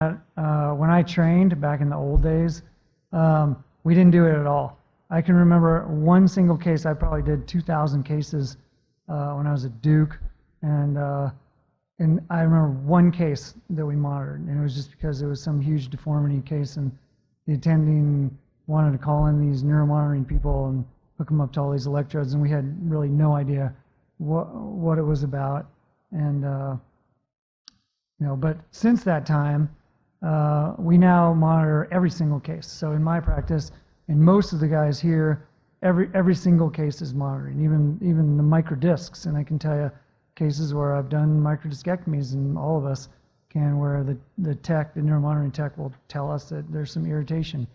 When I trained back in the old days, we didn't do it at all. I can remember one single case. I probably did 2,000 cases when I was at Duke, and I remember one case that we monitored, and it was just because it was some huge deformity case, and the attending wanted to call in these neuromonitoring people and hook them up to all these electrodes, and we had really no idea what it was about, and but since that time, we now monitor every single case. So in my practice, and most of the guys here, every single case is monitoring, even the microdiscs. And I can tell you cases where I've done microdiscectomies, and all of us can, where the neuromonitoring tech will tell us that there's some irritation,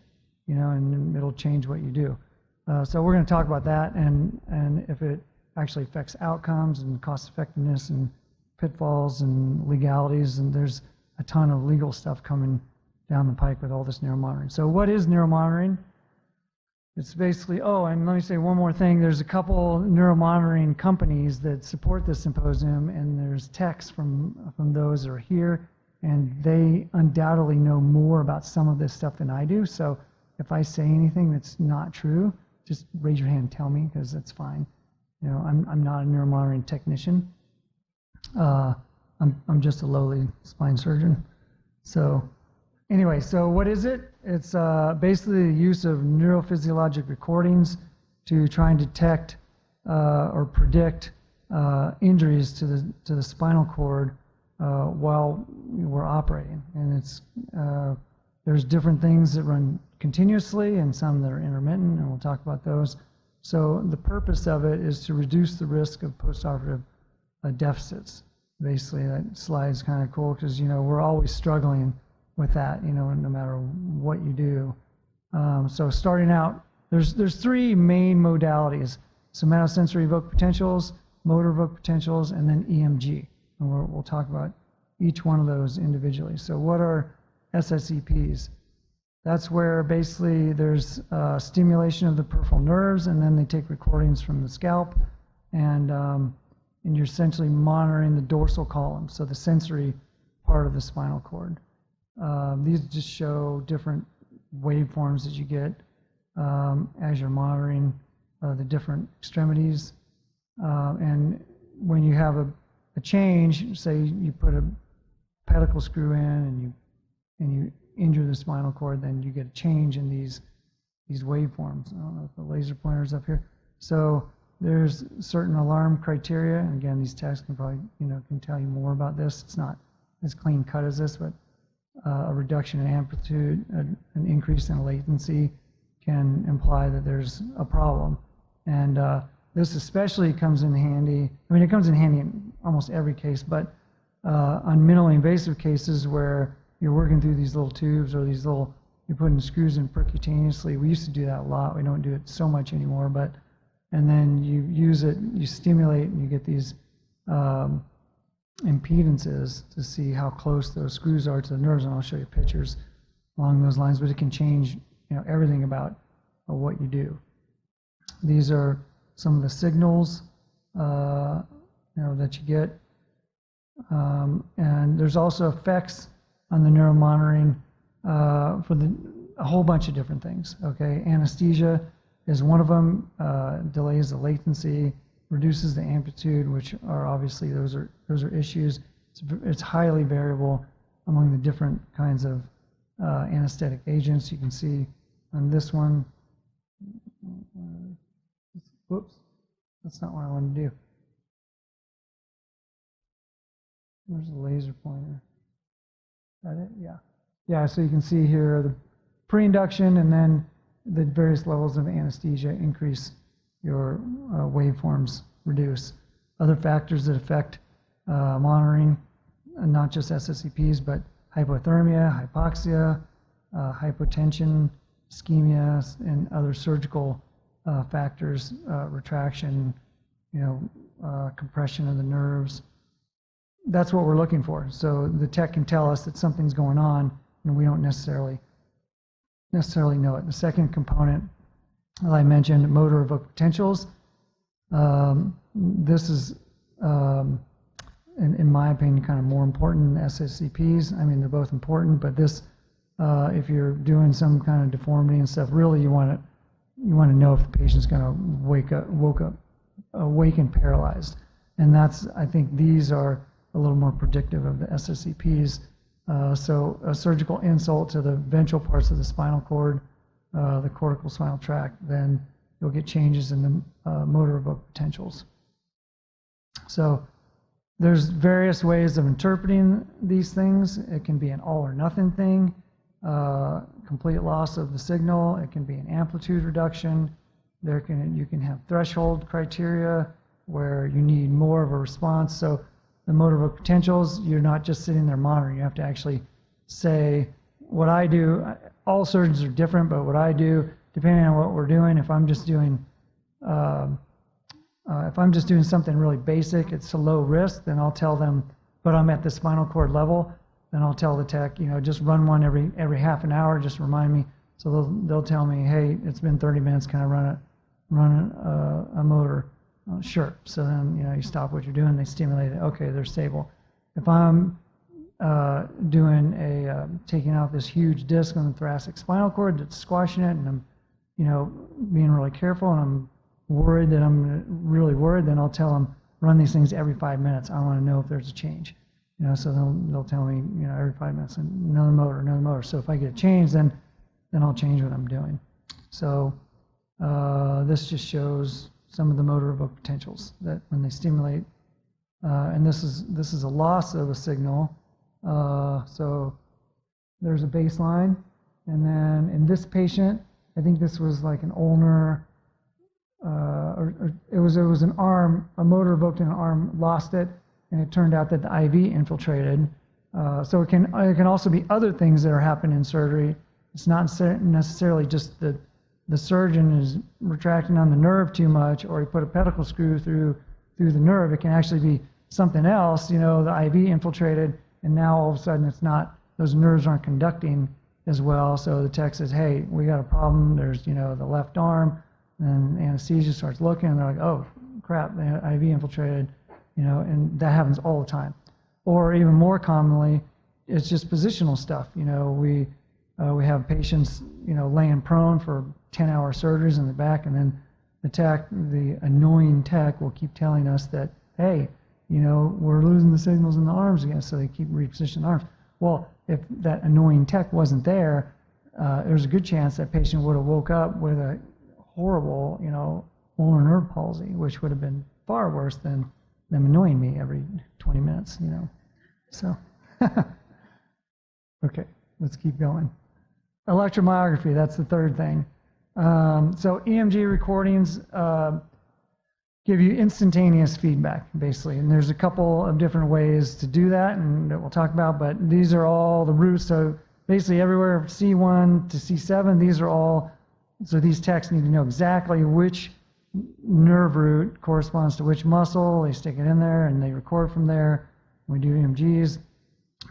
and it'll change what you do. So we're going to talk about that, and if it actually affects outcomes and cost effectiveness and pitfalls and legalities, and there's a ton of legal stuff coming down the pike with all this neuromonitoring. So what is neuromonitoring? It's basically, and let me say one more thing. There's a couple neuromonitoring companies that support this symposium, and there's techs from those that are here, and they undoubtedly know more about some of this stuff than I do. So if I say anything that's not true, just raise your hand and tell me, because that's fine. I'm not a neuromonitoring technician. I'm just a lowly spine surgeon. So anyway, so what is it? It's basically the use of neurophysiological recordings to try and detect or predict injuries to the spinal cord while we're operating. And it's there's different things that run continuously and some that are intermittent, and we'll talk about those. So the purpose of it is to reduce the risk of postoperative deficits. Basically, that slide's kind of cool because we're always struggling with that, no matter what you do. So starting out, there's three main modalities: somatosensory evoked potentials, motor evoked potentials, and then EMG. And we'll talk about each one of those individually. So what are SSEPs? That's where basically there's stimulation of the peripheral nerves, and then they take recordings from the scalp, and you're essentially monitoring the dorsal column, so the sensory part of the spinal cord. These just show different waveforms that you get as you're monitoring the different extremities. And when you have a change, say you put a pedicle screw in and you injure the spinal cord, then you get a change in these waveforms. I don't know if the laser pointer's up here. So there's certain alarm criteria, and again, these techs can probably, can tell you more about this. It's not as clean cut as this, but a reduction in amplitude, an increase in latency can imply that there's a problem. And this especially comes in handy, it comes in handy in almost every case, but on minimally invasive cases where you're working through these little tubes or you're putting screws in percutaneously. We used to do that a lot. We don't do it so much anymore, and then you use it, you stimulate, and you get these impedances to see how close those screws are to the nerves, and I'll show you pictures along those lines, but it can change everything about what you do. These are some of the signals that you get, and there's also effects on the neuromonitoring for a whole bunch of different things. Okay, anesthesia is one of them. Delays the latency, reduces the amplitude, which are obviously those are issues. It's highly variable among the different kinds of anesthetic agents. You can see on this one. Whoops, that's not what I want to do. Where's the laser pointer? Is that it? Yeah. Yeah, so you can see here the pre-induction, and then the various levels of anesthesia increase your waveforms, reduce. Other factors that affect monitoring, not just SSEPs, but hypothermia, hypoxia, hypotension, ischemia, and other surgical factors, retraction, compression of the nerves. That's what we're looking for. So the tech can tell us that something's going on, and we don't necessarily know it. The second component, as I mentioned, motor evoked potentials. This is in my opinion, kind of more important than SSCPs. I mean, they're both important, but this, if you're doing some kind of deformity and stuff, really you want to know if the patient's going to awake and paralyzed. And that's, I think these are a little more predictive of the SSCPs. So a surgical insult to the ventral parts of the spinal cord, the cortical spinal tract, then you'll get changes in the motor evoked potentials. So there's various ways of interpreting these things. It can be an all or nothing thing, complete loss of the signal. It can be an amplitude reduction. You can have threshold criteria where you need more of a response. So the motor evoked potentials, you're not just sitting there monitoring. You have to actually say, what I do, all surgeons are different, but what I do, depending on what we're doing, if I'm just doing something really basic, it's a low risk, then I'll tell them, but I'm at the spinal cord level, then I'll tell the tech, just run one every half an hour, just remind me. So they'll tell me, hey, it's been 30 minutes, can I run a motor? Sure. So then, you stop what you're doing, they stimulate it. Okay, they're stable. If I'm doing taking out this huge disc on the thoracic spinal cord that's squashing it, and I'm, being really careful, and I'm worried that I'm really worried, then I'll tell them, run these things every 5 minutes. I want to know if there's a change. So they'll tell me, every 5 minutes, another motor. So if I get a change, then I'll change what I'm doing. So this just shows some of the motor evoked potentials that when they stimulate, and this is a loss of a signal. So there's a baseline, and then in this patient, I think this was like an ulnar, or it was an arm, a motor evoked in an arm, lost it, and it turned out that the IV infiltrated. So it can also be other things that are happening in surgery. It's not necessarily just the surgeon is retracting on the nerve too much, or he put a pedicle screw through the nerve. It can actually be something else. The IV infiltrated, and now all of a sudden it's not, those nerves aren't conducting as well. So the tech says, hey, we got a problem. There's, the left arm, and anesthesia starts looking, and they're like, oh crap, the IV infiltrated, and that happens all the time. Or even more commonly, it's just positional stuff. We have patients, laying prone for 10-hour surgeries in the back, and then the annoying tech will keep telling us that, hey, we're losing the signals in the arms again, so they keep repositioning the arms. Well, if that annoying tech wasn't there, there's a good chance that patient would have woke up with a horrible, ulnar nerve palsy, which would have been far worse than them annoying me every 20 minutes, So, okay, let's keep going. Electromyography, that's the third thing. So EMG recordings give you instantaneous feedback, basically. And there's a couple of different ways to do that, and that we'll talk about, but these are all the routes. So basically everywhere C1 to C7, these are all, so these techs need to know exactly which nerve root corresponds to which muscle. They stick it in there and they record from there. We do EMGs.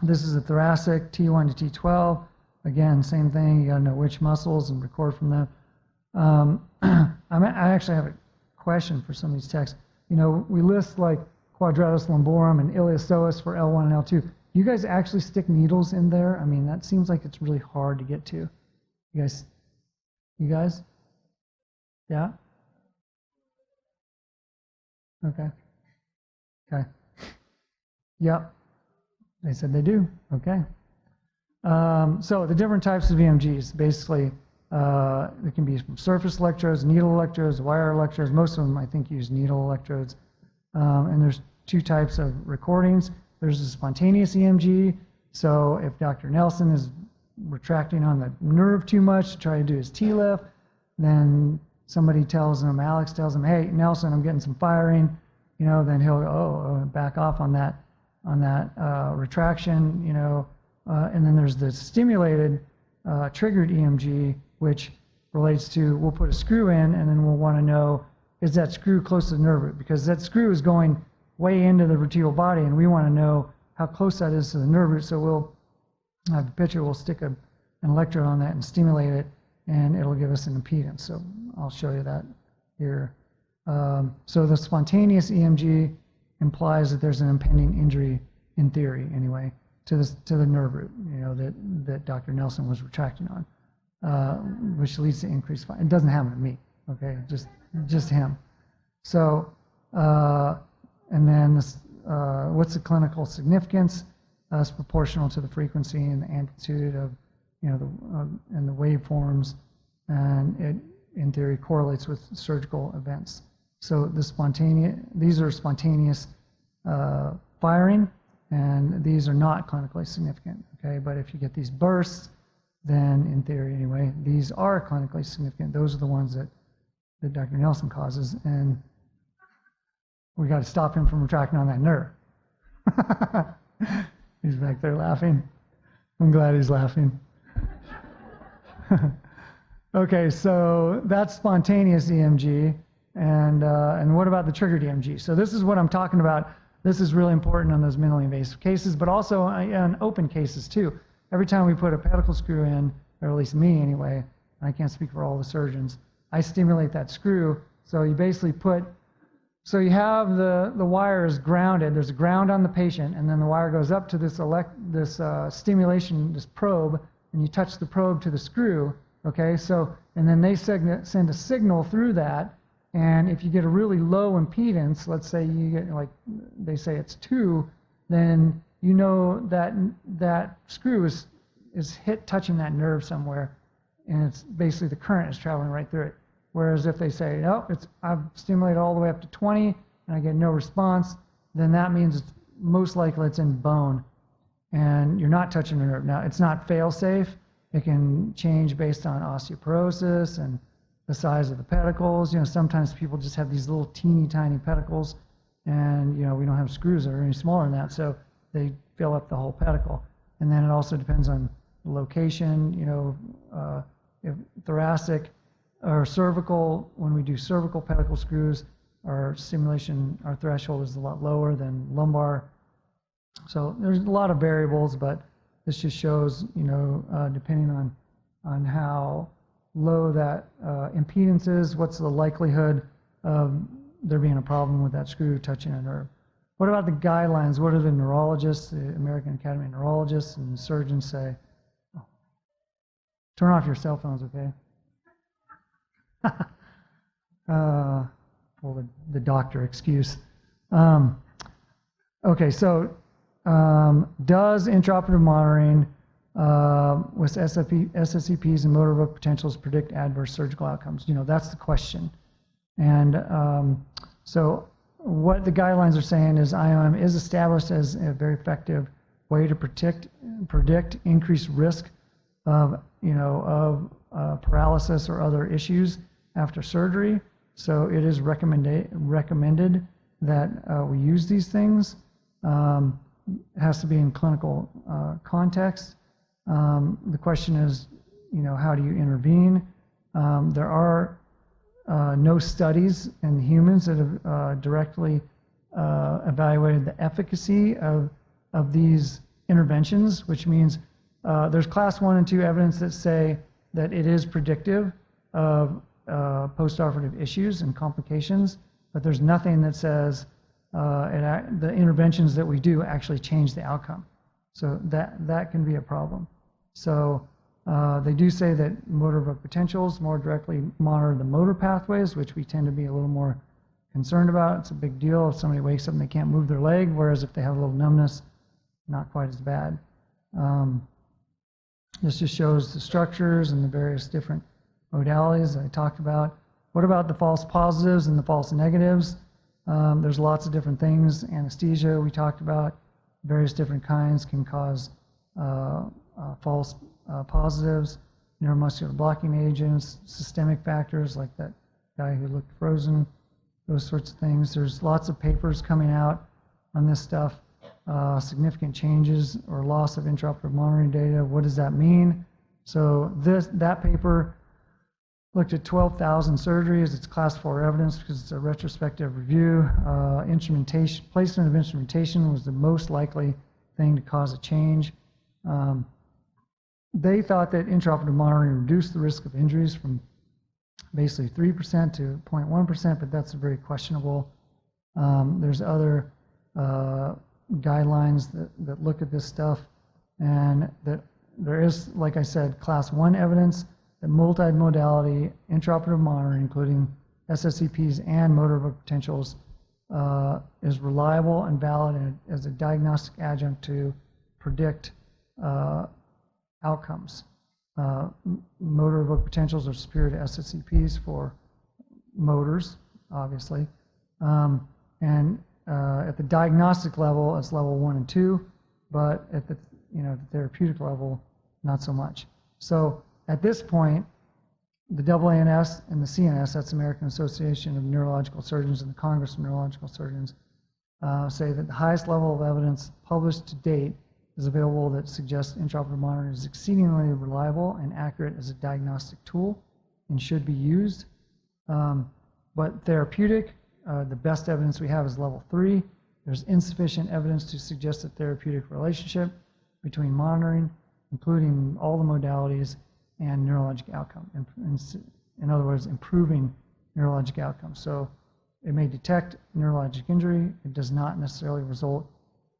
This is a thoracic, T1 to T12. Again, same thing. You got to know which muscles and record from them. I actually have a question for some of these techs. We list like quadratus lumborum and iliopsoas for L1 and L2. You guys actually stick needles in there? I mean, that seems like it's really hard to get to. You guys? Yeah? Okay. Yep. They said they do. Okay. So the different types of EMGs, basically, it can be from surface electrodes, needle electrodes, wire electrodes. Most of them, I think, use needle electrodes. And there's two types of recordings. There's a spontaneous EMG. So if Dr. Nelson is retracting on the nerve too much to try to do his T-lift, then somebody tells him, Alex tells him, hey, Nelson, I'm getting some firing. Then he'll go, back off on that retraction, and then there's the stimulated triggered EMG, which relates to, we'll put a screw in, and then we'll want to know, is that screw close to the nerve root? Because that screw is going way into the vertebral body, and we want to know how close that is to the nerve root. So we'll have the picture, we'll stick an electrode on that and stimulate it, and it'll give us an impedance. So I'll show you that here. So the spontaneous EMG implies that there's an impending injury, in theory anyway, to the nerve root, that Dr. Nelson was retracting on, which leads to increased finding. It doesn't happen to me, okay, just him. So, and then this, what's the clinical significance? It's proportional to the frequency and the amplitude of, and the waveforms, and it, in theory, correlates with surgical events. So these are spontaneous firing, and these are not clinically significant, okay? But if you get these bursts, then in theory anyway, these are clinically significant. Those are the ones that Dr. Nelson causes, and we got to stop him from retracting on that nerve. He's back there laughing. I'm glad he's laughing. Okay, so that's spontaneous EMG, and what about the triggered EMG? So this is what I'm talking about. This is really important on those minimally invasive cases, but also on open cases too. Every time we put a pedicle screw in, or at least me anyway, and I can't speak for all the surgeons, I stimulate that screw. So you basically so you have the wire is grounded. There's a ground on the patient, and then the wire goes up to this stimulation, this probe, and you touch the probe to the screw. Okay, so and then they send a signal through that, and if you get a really low impedance, let's say you get, like they say it's 2, then you know that screw is touching that nerve somewhere, and it's basically the current is traveling right through it. Whereas if they say, no, I've stimulated all the way up to 20 and I get no response, then that means it's most likely it's in bone and you're not touching the nerve. Now, it's not fail-safe. It can change based on osteoporosis and the size of the pedicles. Sometimes people just have these little teeny tiny pedicles, and we don't have screws that are any smaller than that, so they fill up the whole pedicle. And then it also depends on the location, if thoracic or cervical. When we do cervical pedicle screws, our stimulation, our threshold is a lot lower than lumbar. So there's a lot of variables, but this just shows, depending on how low that impedance is, what's the likelihood of there being a problem with that screw touching a nerve. What about the guidelines? What do the neurologists, the American Academy of Neurologists and surgeons say? Oh. Turn off your cell phones, okay? Well, the doctor excuse. Okay, so does intraoperative monitoring with SSEPs and motor evoke potentials predict adverse surgical outcomes? That's the question. And so what the guidelines are saying is IOM is established as a very effective way to predict increased risk of paralysis or other issues after surgery. So it is recommended that we use these things. It has to be in clinical context. The question is, how do you intervene? There are no studies in humans that have directly evaluated the efficacy of these interventions, which means there's class 1 and 2 evidence that say that it is predictive of postoperative issues and complications, but there's nothing that says the interventions that we do actually change the outcome. So that can be a problem. So they do say that motor evoke potentials more directly monitor the motor pathways, which we tend to be a little more concerned about. It's a big deal if somebody wakes up and they can't move their leg, whereas if they have a little numbness, not quite as bad. This just shows the structures and the various different modalities I talked about. What about the false positives and the false negatives? There's lots of different things. Anesthesia we talked about, various different kinds can cause false positives, neuromuscular blocking agents, systemic factors like that guy who looked frozen, those sorts of things. There's lots of papers coming out on this stuff. Significant changes or loss of intraoperative monitoring data. What does that mean? So that paper looked at 12,000 surgeries. It's class 4 evidence because it's a retrospective review. Instrumentation, placement of instrumentation was the most likely thing to cause a change. They thought that intraoperative monitoring reduced the risk of injuries from basically 3% to 0.1%, but that's very questionable. There's other guidelines that look at this stuff, and that there is, like I said, class 1 evidence that multimodality intraoperative monitoring, including SSEPs and motor evoked potentials, is reliable and valid as a diagnostic adjunct to predict outcomes. Motor evoked potentials are superior to SSEPs for motors, obviously. And at the diagnostic level, it's level 1 and 2, but at the the therapeutic level, not so much. So at this point, the AANS and the CNS, that's American Association of Neurological Surgeons and the Congress of Neurological Surgeons, say that the highest level of evidence published to date is available that suggests intraoperative monitoring is exceedingly reliable and accurate as a diagnostic tool and should be used. But therapeutic, the best evidence we have is level 3. There's insufficient evidence to suggest a therapeutic relationship between monitoring, including all the modalities, and neurologic outcome. In other words, improving neurologic outcomes. So it may detect neurologic injury. It does not necessarily result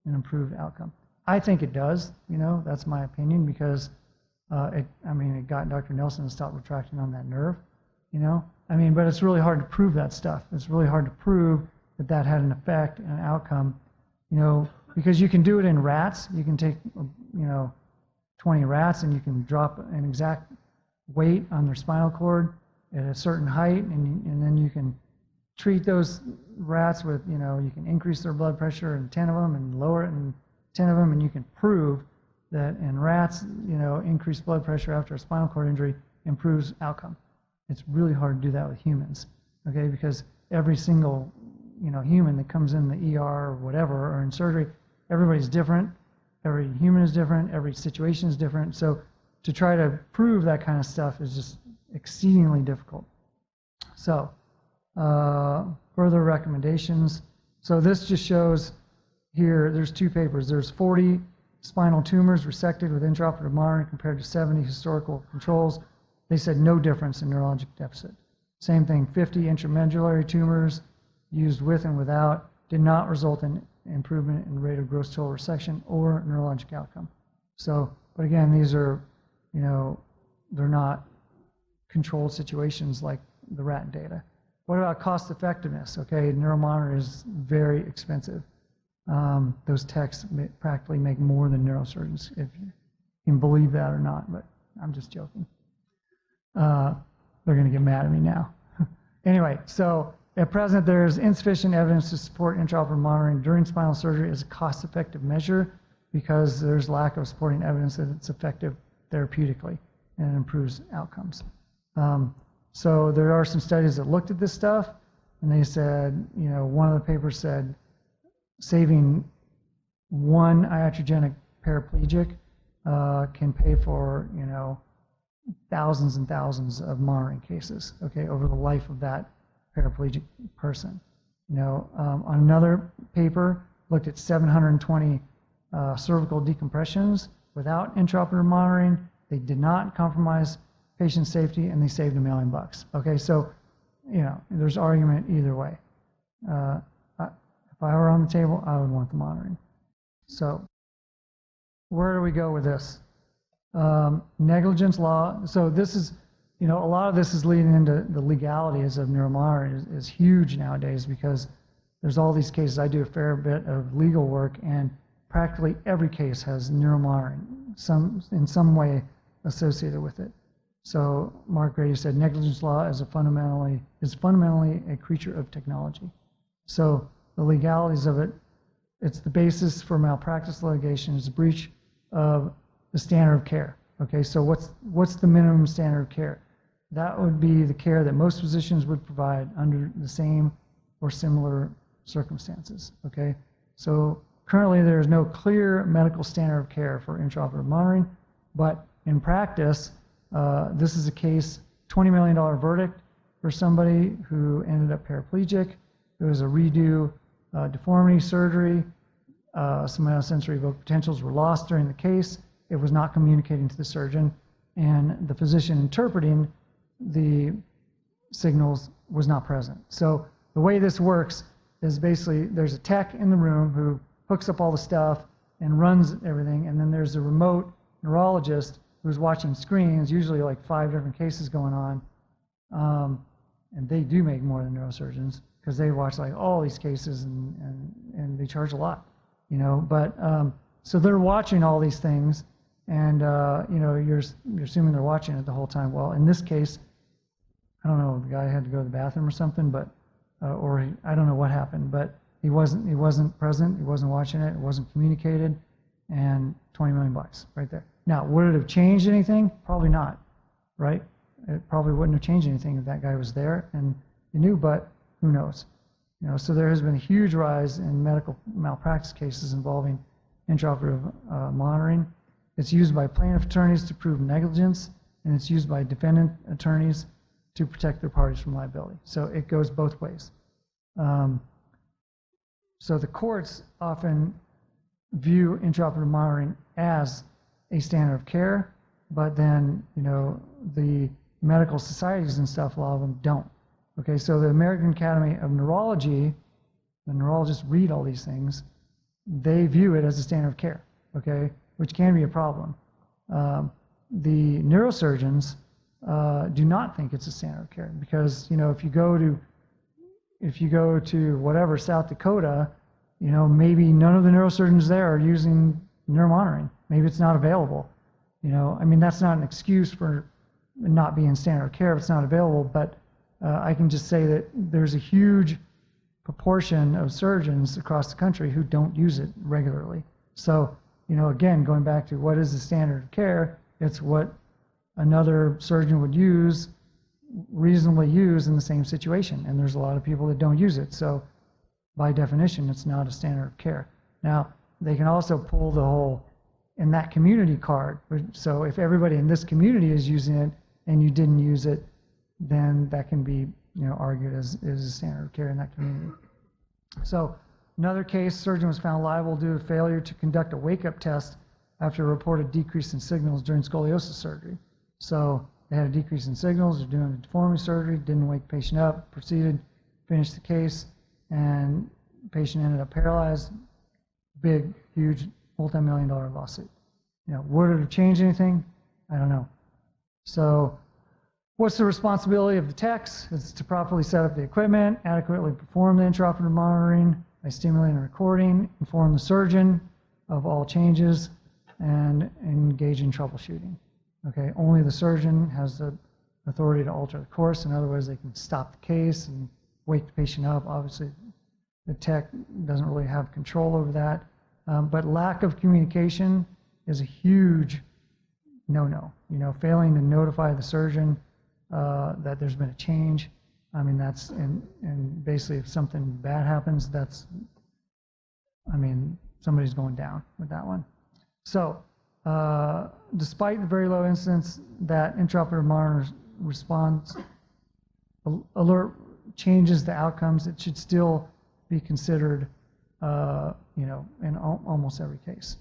in improved outcome. I think it does, that's my opinion, because it got Dr. Nelson to stop retracting on that nerve, but it's really hard to prove that stuff. It's really hard to prove that that had an effect and an outcome, because you can do it in rats. You can take, 20 rats and you can drop an exact weight on their spinal cord at a certain height, and then you can treat those rats with, you can increase their blood pressure in 10 of them and lower it in 10 of them, and you can prove that in rats, increased blood pressure after a spinal cord injury improves outcome. It's really hard to do that with humans, okay? Because every single, human that comes in the ER or whatever, or in surgery, everybody's different. Every human is different. Every situation is different. So to try to prove that kind of stuff is just exceedingly difficult. So further recommendations. So this just shows here, there's 2 papers. There's 40 spinal tumors resected with intraoperative monitoring compared to 70 historical controls. They said no difference in neurologic deficit. Same thing, 50 intramedullary tumors used with and without did not result in improvement in rate of gross total resection or neurologic outcome. So, but again, these are, they're not controlled situations like the rat data. What about cost effectiveness? Okay, neuromonitoring is very expensive. Those techs practically make more than neurosurgeons, if you can believe that or not, but I'm just joking. They're going to get mad at me now. Anyway, so at present, there is insufficient evidence to support intraoperative monitoring during spinal surgery as a cost-effective measure because there's lack of supporting evidence that it's effective therapeutically and it improves outcomes. So there are some studies that looked at this stuff, and they said, one of the papers said saving one iatrogenic paraplegic can pay for, thousands and thousands of monitoring cases, okay, over the life of that paraplegic person. On another paper, looked at 720 cervical decompressions without intraoperative monitoring. They did not compromise patient safety, and they saved $1 million. Okay, so there's argument either way. If I were on the table, I would want the monitoring. So where do we go with this? Negligence law. So this is, a lot of this is leading into the legalities of neuromonitoring is huge nowadays because there's all these cases. I do a fair bit of legal work, and practically every case has neuromonitoring in some way associated with it. So Mark Grady said negligence law is fundamentally a creature of technology. So the legalities of it, it's the basis for malpractice litigation, is a breach of the standard of care. Okay, so what's the minimum standard of care? That would be the care that most physicians would provide under the same or similar circumstances. Okay, so currently there is no clear medical standard of care for intraoperative monitoring, but in practice, this is a case, $20 million verdict for somebody who ended up paraplegic. It was a redo deformity surgery. Somatosensory evoked potentials were lost during the case. It was not communicating to the surgeon, and the physician interpreting the signals was not present. So the way this works is basically there's a tech in the room who hooks up all the stuff and runs everything, and then there's a remote neurologist who's watching screens, usually like 5 different cases going on, and they do make more than neurosurgeons because they watch like all these cases and they charge a lot, you know. But so they're watching all these things, and you know, you're assuming they're watching it the whole time. Well, in this case, I don't know, the guy had to go to the bathroom or something, but I don't know what happened, but he wasn't present, he wasn't watching it, it wasn't communicated, and $20 million right there. Now, would it have changed anything? Probably not, right? It probably wouldn't have changed anything if that guy was there and he knew, but who knows? You know, so there has been a huge rise in medical malpractice cases involving intraoperative monitoring. It's used by plaintiff attorneys to prove negligence, and it's used by defendant attorneys to protect their parties from liability. So it goes both ways. So the courts often view intraoperative monitoring as a standard of care, but then, you know, the medical societies and stuff, a lot of them don't. Okay, so the American Academy of Neurology, the neurologists read all these things, they view it as a standard of care, okay, which can be a problem. The neurosurgeons do not think it's a standard of care because, you know, if you go to whatever, South Dakota, you know, maybe none of the neurosurgeons there are using neuromonitoring. Maybe it's not available. You know, I mean, that's not an excuse for not being standard of care if it's not available, but I can just say that there's a huge proportion of surgeons across the country who don't use it regularly. So, you know, again, going back to what is the standard of care, it's what another surgeon would use, reasonably use in the same situation. And there's a lot of people that don't use it. So by definition, it's not a standard of care. Now, they can also pull the whole in that community card. So if everybody in this community is using it and you didn't use it, then that can be, you know, argued as a standard of care in that community. So another case, surgeon was found liable due to failure to conduct a wake-up test after a reported decrease in signals during scoliosis surgery. So they had a decrease in signals, they're doing a deformity surgery, didn't wake the patient up, proceeded, finished the case, and the patient ended up paralyzed. Big, huge, multi-million-dollar lawsuit. You know, would it have changed anything? I don't know. So what's the responsibility of the techs? It's to properly set up the equipment, adequately perform the intraoperative monitoring by stimulating and recording, inform the surgeon of all changes, and engage in troubleshooting. Okay, only the surgeon has the authority to alter the course. In other words, they can stop the case and wake the patient up. Obviously, the tech doesn't really have control over that. But lack of communication is a huge no-no. You know, failing to notify the surgeon that there's been a change. I mean, that's, and basically if something bad happens, that's, I mean, somebody's going down with that one. So despite the very low incidence that intraoperative monitor response alert changes the outcomes, it should still be considered, you know, in almost every case.